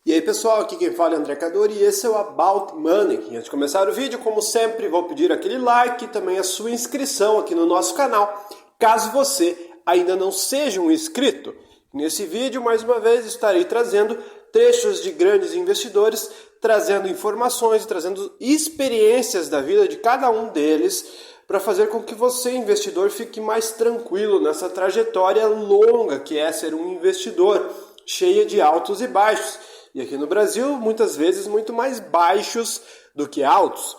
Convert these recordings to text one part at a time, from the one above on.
E aí pessoal, aqui quem fala é André Cadori e esse é o About Money. E antes de começar o vídeo, como sempre, vou pedir aquele like e também a sua inscrição aqui no nosso canal, caso você ainda não seja um inscrito. Nesse vídeo, mais uma vez, estarei trazendo trechos de grandes investidores, trazendo informações, trazendo experiências da vida de cada um deles, para fazer com que você, investidor, fique mais tranquilo nessa trajetória longa que é ser um investidor, cheia de altos e baixos. E aqui no Brasil, muitas vezes, muito mais baixos do que altos.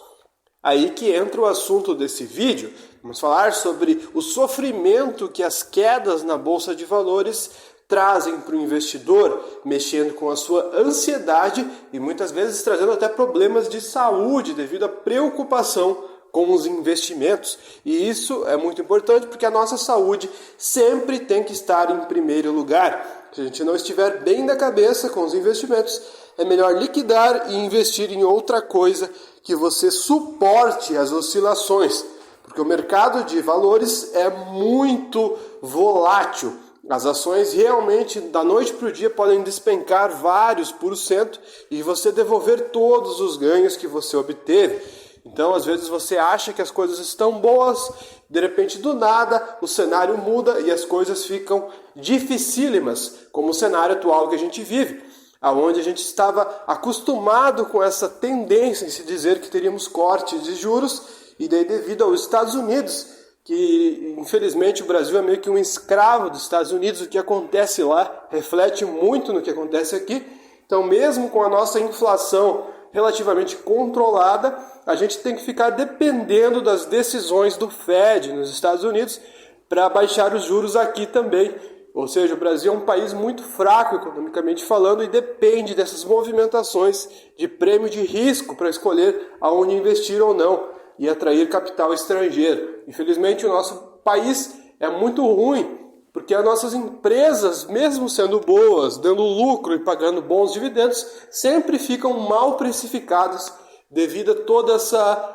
Aí que entra o assunto desse vídeo. Vamos falar sobre o sofrimento que as quedas na Bolsa de Valores trazem para o investidor, mexendo com a sua ansiedade e muitas vezes trazendo até problemas de saúde devido à preocupação com os investimentos. E isso é muito importante porque a nossa saúde sempre tem que estar em primeiro lugar. Se a gente não estiver bem da cabeça com os investimentos, é melhor liquidar e investir em outra coisa que você suporte as oscilações, porque o mercado de valores é muito volátil. As ações realmente, da noite para o dia, podem despencar vários por cento e você devolver todos os ganhos que você obteve. Então, às vezes, você acha que as coisas estão boas, de repente, do nada, o cenário muda e as coisas ficam dificílimas, como o cenário atual que a gente vive, onde a gente estava acostumado com essa tendência em se dizer que teríamos cortes de juros, e daí devido aos Estados Unidos, que infelizmente o Brasil é meio que um escravo dos Estados Unidos, o que acontece lá reflete muito no que acontece aqui. Então, mesmo com a nossa inflação relativamente controlada, a gente tem que ficar dependendo das decisões do Fed nos Estados Unidos para baixar os juros aqui também. Ou seja, o Brasil é um país muito fraco economicamente falando e depende dessas movimentações de prêmio de risco para escolher aonde investir ou não e atrair capital estrangeiro. Infelizmente, o nosso país é muito ruim, porque as nossas empresas, mesmo sendo boas, dando lucro e pagando bons dividendos, sempre ficam mal precificadas devido a todo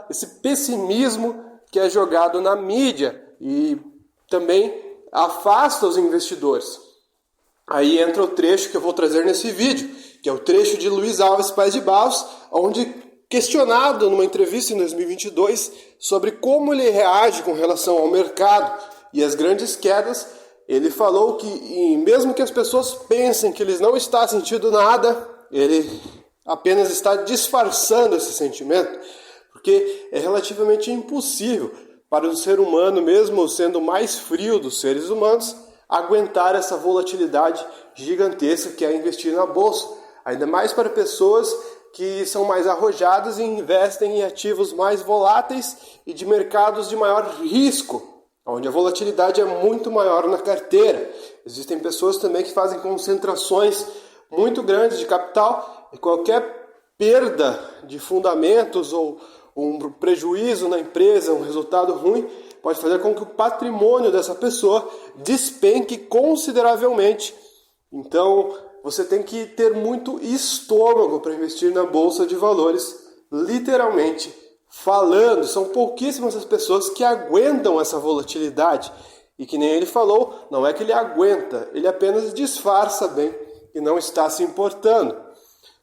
esse pessimismo que é jogado na mídia e também afasta os investidores. Aí entra o trecho que eu vou trazer nesse vídeo, que é o trecho de Luiz Alves Paes de Barros, onde, questionado numa entrevista em 2022 sobre como ele reage com relação ao mercado e as grandes quedas, ele falou que mesmo que as pessoas pensem que ele não está sentindo nada, ele apenas está disfarçando esse sentimento, porque é relativamente impossível para o ser humano, mesmo sendo o mais frio dos seres humanos, aguentar essa volatilidade gigantesca que é investir na bolsa. Ainda mais para pessoas que são mais arrojadas e investem em ativos mais voláteis e de mercados de maior risco, onde a volatilidade é muito maior na carteira. Existem pessoas também que fazem concentrações muito grandes de capital e qualquer perda de fundamentos ou um prejuízo na empresa, um resultado ruim, pode fazer com que o patrimônio dessa pessoa despenque consideravelmente. Então, você tem que ter muito estômago para investir na Bolsa de Valores, literalmente falando. São pouquíssimas as pessoas que aguentam essa volatilidade. E que nem ele falou, não é que ele aguenta, ele apenas disfarça bem e não está se importando.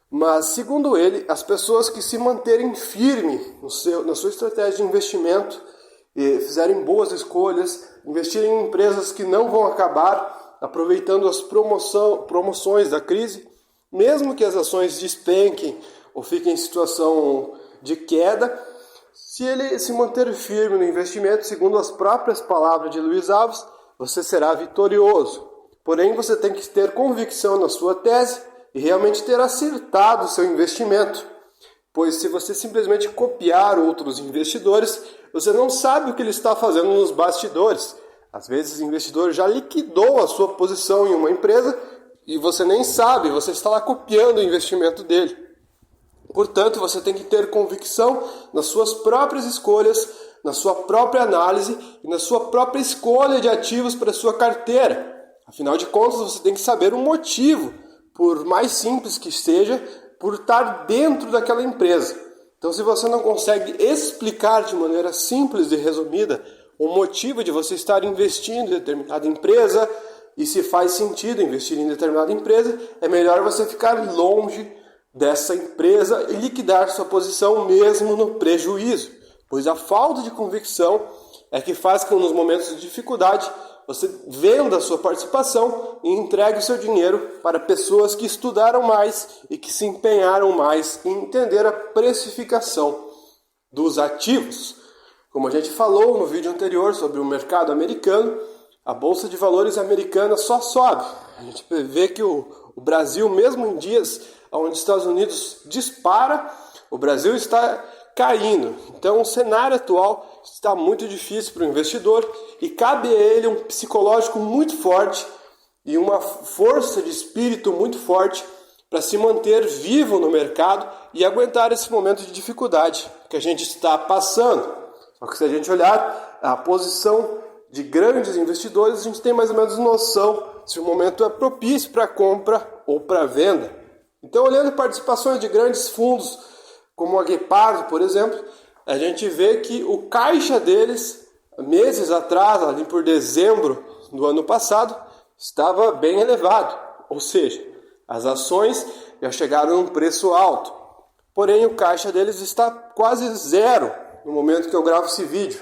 Mas, segundo ele, as pessoas que se manterem firmes na sua estratégia de investimento, fizerem boas escolhas, investirem em empresas que não vão acabar, aproveitando as promoções da crise, mesmo que as ações despenquem ou fiquem em situação de queda, se ele se manter firme no investimento, segundo as próprias palavras de Luiz Alves, você será vitorioso. Porém, você tem que ter convicção na sua tese e realmente ter acertado o seu investimento. Pois se você simplesmente copiar outros investidores, você não sabe o que ele está fazendo nos bastidores. Às vezes o investidor já liquidou a sua posição em uma empresa e você nem sabe, você está lá copiando o investimento dele. Portanto, você tem que ter convicção nas suas próprias escolhas, na sua própria análise e na sua própria escolha de ativos para a sua carteira. Afinal de contas, você tem que saber o motivo, por mais simples que seja, por estar dentro daquela empresa. Então, se você não consegue explicar de maneira simples e resumida o motivo de você estar investindo em determinada empresa, e se faz sentido investir em determinada empresa, é melhor você ficar longe dessa empresa e liquidar sua posição mesmo no prejuízo, pois a falta de convicção é que faz com que nos momentos de dificuldade você venda a sua participação e entregue o seu dinheiro para pessoas que estudaram mais e que se empenharam mais em entender a precificação dos ativos. Como a gente falou no vídeo anterior sobre o mercado americano, a Bolsa de Valores americana só sobe. A gente vê que o Brasil, mesmo em dias onde os Estados Unidos dispara, o Brasil está caindo. Então o cenário atual está muito difícil para o investidor e cabe a ele um psicológico muito forte e uma força de espírito muito forte para se manter vivo no mercado e aguentar esse momento de dificuldade que a gente está passando. Só que se a gente olhar a posição de grandes investidores, a gente tem mais ou menos noção se o momento é propício para compra ou para venda. Então, olhando participações de grandes fundos, como a Guepardo, por exemplo, a gente vê que o caixa deles, meses atrás, ali por dezembro do ano passado, estava bem elevado. Ou seja, as ações já chegaram a um preço alto. Porém, o caixa deles está quase zero no momento que eu gravo esse vídeo.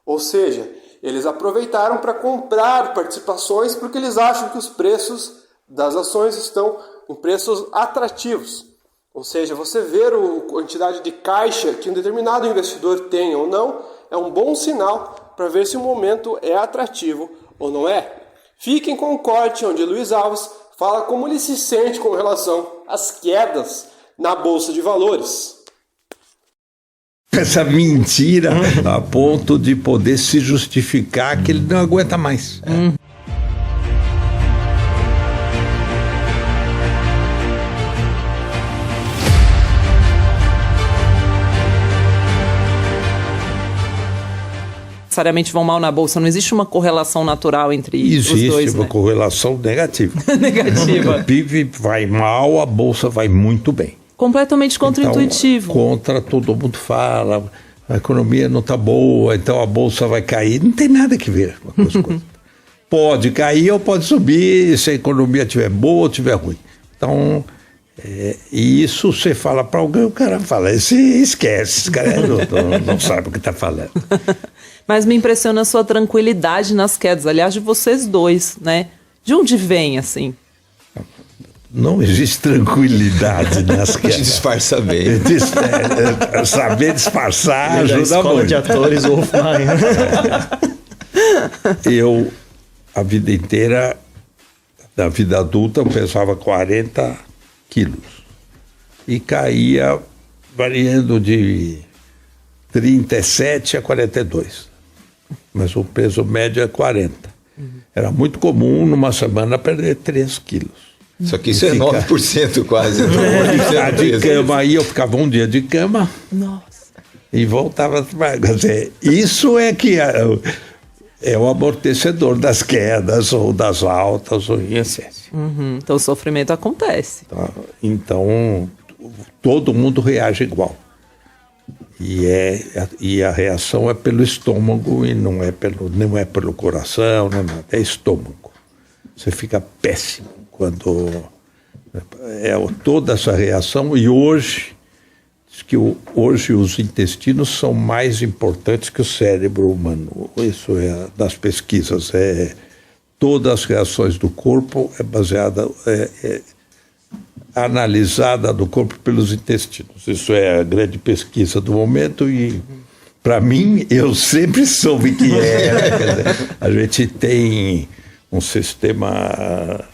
Ou seja, eles aproveitaram para comprar participações porque eles acham que os preços das ações estão em preços atrativos. Ou seja, você ver a quantidade de caixa que um determinado investidor tem ou não é um bom sinal para ver se o momento é atrativo ou não é. Fiquem com o corte onde Luiz Alves fala como ele se sente com relação às quedas na Bolsa de Valores. Essa mentira a ponto de poder se justificar que ele não aguenta mais. Necessariamente vão mal na bolsa, não existe uma correlação natural entre os dois. Existe uma correlação negativa. Negativa. O PIB vai mal, a bolsa vai muito bem. Completamente contra-intuitivo. Então, contra, todo mundo fala, a economia não está boa, então a bolsa vai cair. Não tem nada que ver com as coisas. Pode cair ou pode subir, se a economia estiver boa ou estiver ruim. Então, e isso você fala para alguém, o cara fala, esquece, esse cara não sabe o que está falando. Mas me impressiona a sua tranquilidade nas quedas, aliás, de vocês dois, né? De onde vem, assim? Não existe tranquilidade nas quedas. Disfarça bem. Saber disfarçar ajuda escola muito. de atores Wolfman. Eu, a vida inteira, na vida adulta, eu pesava 40 quilos. E caía variando de 37 a 42. Mas o peso médio é 40. Era muito comum, numa semana, perder 3 quilos. Só que isso é 9% quase. Ficar de cama, aí eu ficava um dia de cama. Nossa. E voltava. Quer dizer, isso é que é o amortecedor das quedas ou das altas ou em essência. Então o sofrimento acontece. Então todo mundo reage igual. E a reação é pelo estômago e não é pelo coração, não é nada, é estômago. Você fica péssimo quando toda essa reação. E hoje, diz que hoje os intestinos são mais importantes que o cérebro humano. Isso é das pesquisas. Todas as reações do corpo é baseada, analisada do corpo pelos intestinos. Isso é a grande pesquisa do momento e, para mim, eu sempre soube que era. Quer dizer, a gente tem um sistema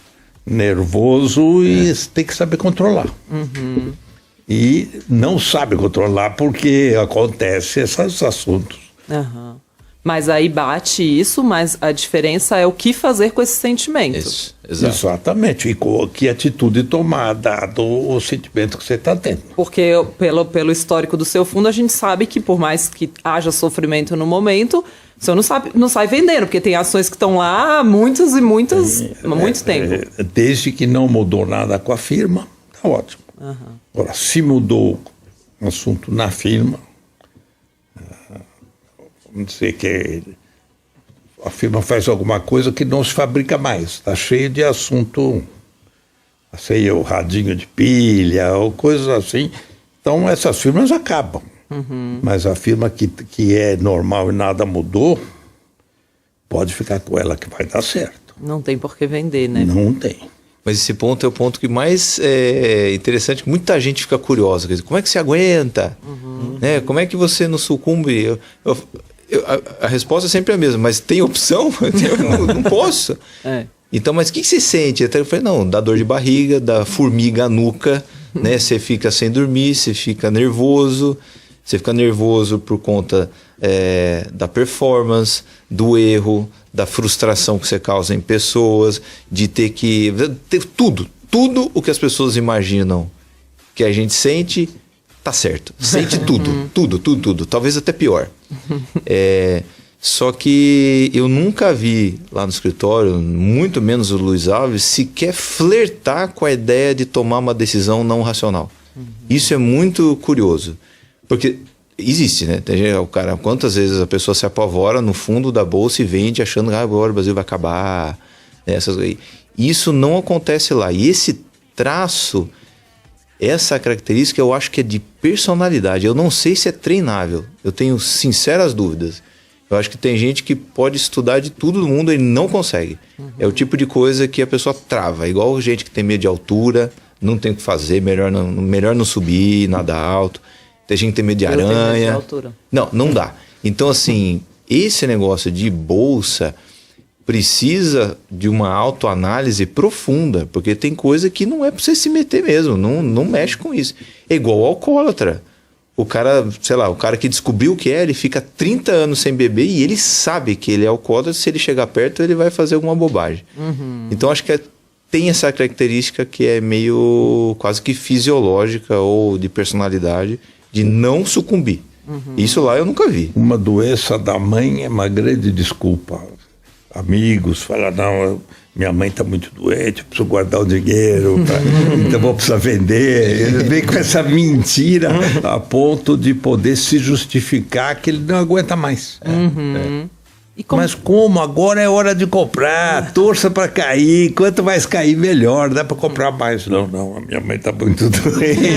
nervoso e tem que saber controlar. E não sabe controlar porque acontece esses assuntos. Mas aí bate isso, mas a diferença é o que fazer com esse sentimento. Isso, exato. Exatamente. E que atitude tomar, dado o sentimento que você está tendo. Porque pelo histórico do seu fundo, a gente sabe que por mais que haja sofrimento no momento, o senhor não sai vendendo, porque tem ações que estão lá há muito tempo. Desde que não mudou nada com a firma, está ótimo. Agora, se mudou um assunto na firma, vamos dizer que a firma faz alguma coisa que não se fabrica mais. Está cheio de assunto, sei eu, radinho de pilha ou coisas assim. Então essas firmas acabam. Mas a firma que é normal e nada mudou, pode ficar com ela que vai dar certo. Não tem por que vender, né? Não tem. Mas esse ponto é o ponto que mais é interessante, que muita gente fica curiosa. Quer dizer, como é que você aguenta? Né? Como é que você não sucumbe? A resposta é sempre a mesma, mas tem opção? Eu não posso. Então, mas o que você sente? Até eu falei, não, dá dor de barriga, dá formiga à nuca, né? Você fica sem dormir, você fica nervoso. Você fica nervoso por conta da performance, do erro, da frustração que você causa em pessoas, de ter tudo o que as pessoas imaginam que a gente sente, tá certo. Sente tudo. Talvez até pior. Só que eu nunca vi lá no escritório, muito menos o Luiz Alves, sequer flertar com a ideia de tomar uma decisão não racional. Isso é muito curioso. Porque existe, né? O cara, quantas vezes a pessoa se apavora no fundo da bolsa e vende achando que agora o Brasil vai acabar. Né? Isso não acontece lá. E esse traço, essa característica, eu acho que é de personalidade. Eu não sei se é treinável. Eu tenho sinceras dúvidas. Eu acho que tem gente que pode estudar de tudo no mundo e não consegue. É o tipo de coisa que a pessoa trava. Igual gente que tem medo de altura, não tem o que fazer, melhor não subir, nada alto. Tem gente que tem medo de aranha. Medo de altura. Não dá. Então, assim, esse negócio de bolsa precisa de uma autoanálise profunda, porque tem coisa que não é pra você se meter mesmo, não mexe com isso. É igual ao alcoólatra. O cara, sei lá, o cara que descobriu o que é, ele fica 30 anos sem beber e ele sabe que ele é alcoólatra, se ele chegar perto ele vai fazer alguma bobagem. Então, acho que tem essa característica que é meio quase que fisiológica ou de personalidade, de não sucumbir. Isso lá eu nunca vi. Uma doença da mãe é uma grande desculpa. Amigos falam, não, minha mãe está muito doente, eu preciso guardar o dinheiro, então vou precisar vender. Ele vem com essa mentira a ponto de poder se justificar que ele não aguenta mais. Mas como? Agora é hora de comprar, torça para cair, quanto mais cair melhor, dá para comprar mais. Não, a minha mãe está muito doente.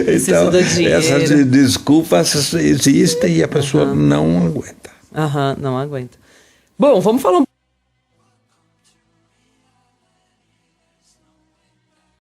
Então, essas desculpas existem e a pessoa não aguenta. Não aguenta. Bom, vamos falar um